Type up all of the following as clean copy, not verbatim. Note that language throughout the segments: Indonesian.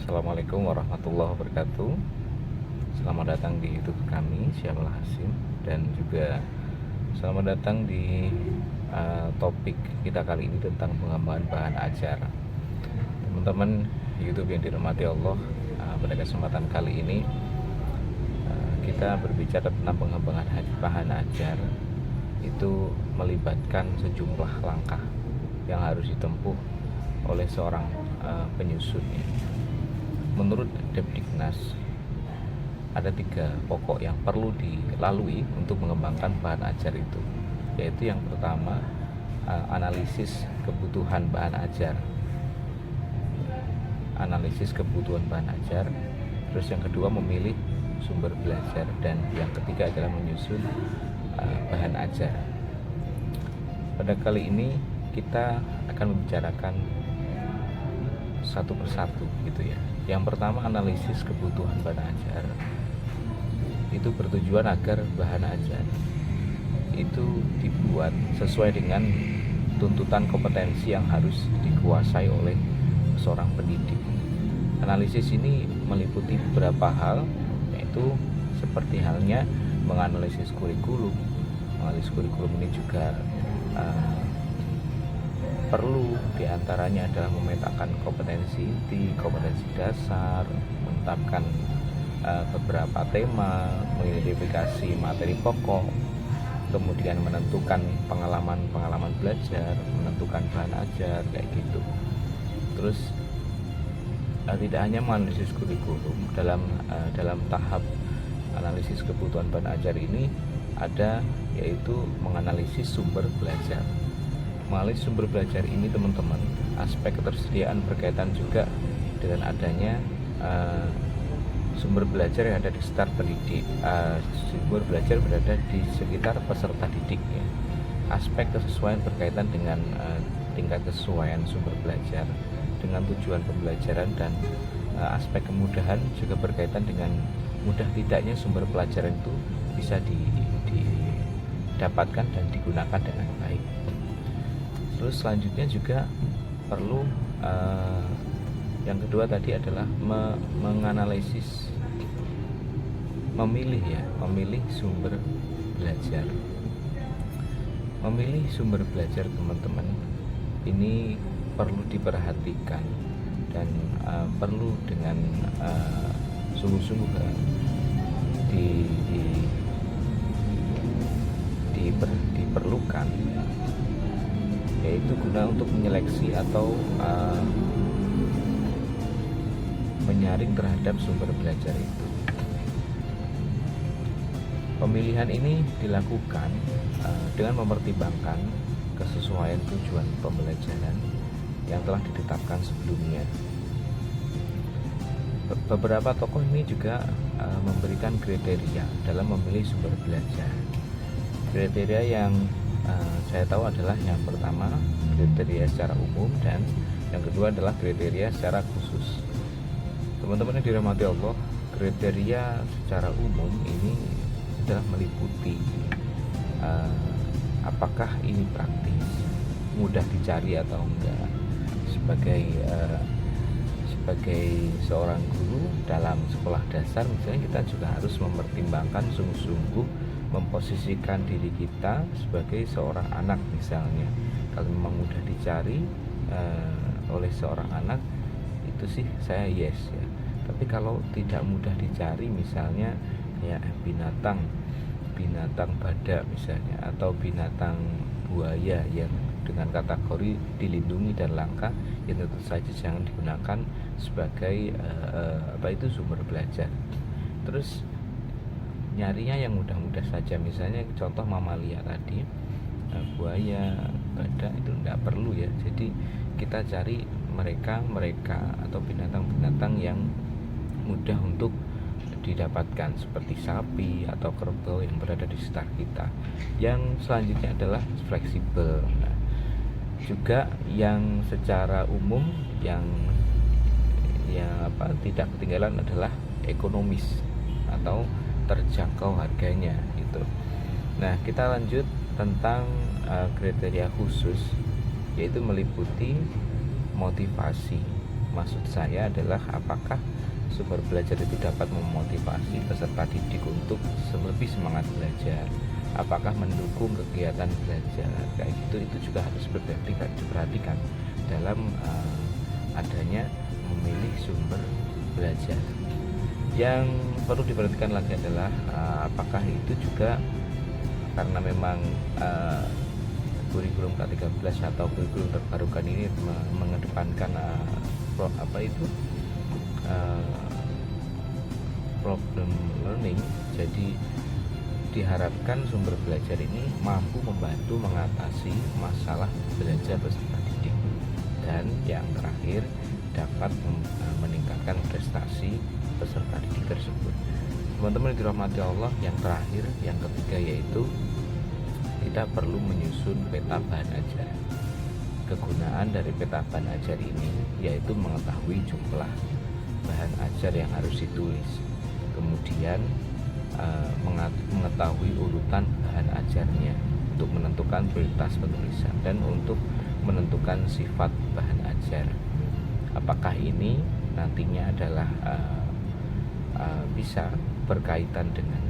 Assalamualaikum warahmatullahi wabarakatuh. Selamat datang di YouTube kami, Syamul Hasim. Dan juga selamat datang di topik kita kali ini tentang pengembangan bahan ajar. Teman-teman YouTube yang dirahmati Allah, pada kesempatan kali ini kita berbicara tentang pengembangan bahan ajar. Itu melibatkan sejumlah langkah yang harus ditempuh oleh seorang penyusunnya. Menurut Depdiknas, ada 3 pokok yang perlu dilalui untuk mengembangkan bahan ajar itu, yaitu yang pertama, analisis kebutuhan bahan ajar. Terus yang kedua, memilih sumber belajar, dan yang ketiga adalah menyusun bahan ajar. Pada kali ini kita akan membicarakan satu persatu gitu ya. Yang pertama, analisis kebutuhan bahan ajar. Itu bertujuan agar bahan ajar itu dibuat sesuai dengan tuntutan kompetensi yang harus dikuasai oleh seorang pendidik. Analisis ini meliputi beberapa hal, yaitu seperti halnya menganalisis kurikulum. Analisis kurikulum ini juga perlu, diantaranya adalah memetakan kompetensi inti, kompetensi dasar, menetapkan beberapa tema, mengidentifikasi materi pokok, kemudian menentukan pengalaman belajar, menentukan bahan ajar, kayak gitu. Terus tidak hanya menganalisis kurikulum, dalam tahap analisis kebutuhan bahan ajar ini ada yaitu menganalisis sumber belajar. Menganalisis sumber belajar ini, teman-teman, aspek ketersediaan berkaitan juga dengan adanya sumber belajar yang ada di sekitar pendidik, sumber belajar berada di sekitar peserta didik ya. Aspek kesesuaian berkaitan dengan tingkat kesesuaian sumber belajar dengan tujuan pembelajaran, dan aspek kemudahan juga berkaitan dengan mudah tidaknya sumber pelajaran itu bisa didapatkan dan digunakan dengan baik. Terus selanjutnya juga perlu yang kedua tadi adalah menganalisis, memilih sumber belajar. Memilih sumber belajar, teman-teman, ini perlu diperhatikan dan perlu dengan sungguh-sungguh diperlukan, yaitu guna untuk menyeleksi atau menyaring terhadap sumber belajar itu. Pemilihan ini dilakukan dengan mempertimbangkan kesesuaian tujuan pembelajaran yang telah ditetapkan sebelumnya. Beberapa tokoh ini juga memberikan kriteria dalam memilih sumber belajar. Kriteria yang saya tahu adalah yang pertama, kriteria secara umum, dan yang kedua adalah kriteria secara khusus. Teman-teman yang dirahmati Allah, kriteria secara umum ini adalah meliputi apakah ini praktis, mudah dicari atau enggak. Sebagai seorang guru dalam sekolah dasar misalnya, kita juga harus mempertimbangkan sungguh-sungguh memposisikan diri kita sebagai seorang anak misalnya. Kalau memang mudah dicari oleh seorang anak, itu sih saya yes ya. Tapi kalau tidak mudah dicari, misalnya kayak binatang badak misalnya, atau binatang buaya yang dengan kategori dilindungi dan langka, ya tentu saja jangan digunakan sebagai sumber belajar. Terus nyarinya yang mudah-mudah saja, misalnya contoh mamalia tadi, buaya, badak, itu tidak perlu ya. Jadi kita cari mereka atau binatang-binatang yang mudah untuk didapatkan, seperti sapi atau kerbau yang berada di sekitar kita. Yang selanjutnya adalah fleksibel. Nah, juga yang secara umum yang tidak ketinggalan adalah ekonomis atau terjangkau harganya gitu. Nah, kita lanjut tentang kriteria khusus, yaitu meliputi motivasi. maksud saya adalah apakah sumber belajar itu dapat memotivasi peserta didik untuk lebih semangat belajar, apakah mendukung kegiatan belajar kayak gitu. Itu juga harus diperhatikan dalam adanya memilih sumber belajar. Yang perlu diperhatikan lagi adalah apakah itu juga karena memang kurikulum K13 atau kurikulum terbarukan ini mengedepankan problem learning, jadi diharapkan sumber belajar ini mampu membantu mengatasi masalah belajar peserta didik, dan yang terakhir dapat meningkatkan prestasi peserta didik tersebut. Teman-teman yang dirahmati Allah, yang terakhir, yang ketiga, yaitu kita perlu menyusun peta bahan ajar. Kegunaan dari peta bahan ajar ini yaitu mengetahui jumlah bahan ajar yang harus ditulis, kemudian mengetahui urutan bahan ajarnya untuk menentukan prioritas penulisan, dan untuk menentukan sifat bahan ajar. Apakah ini nantinya adalah bisa berkaitan dengan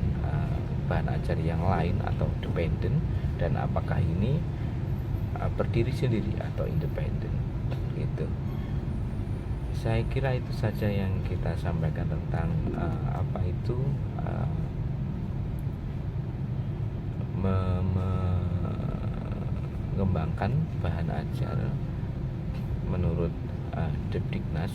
bahan ajar yang lain atau dependent, dan apakah ini berdiri sendiri atau independen, gitu. Saya kira itu saja yang kita sampaikan tentang mengembangkan bahan ajar menurut Depdiknas.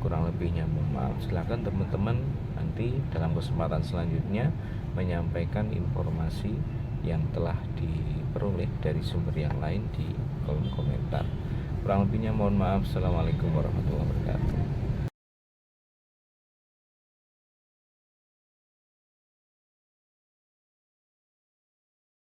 Kurang lebihnya mohon maaf. Silakan teman-teman nanti dalam kesempatan selanjutnya menyampaikan informasi yang telah diperoleh dari sumber yang lain di kolom komentar. Kurang lebihnya mohon maaf. Assalamualaikum warahmatullahi wabarakatuh.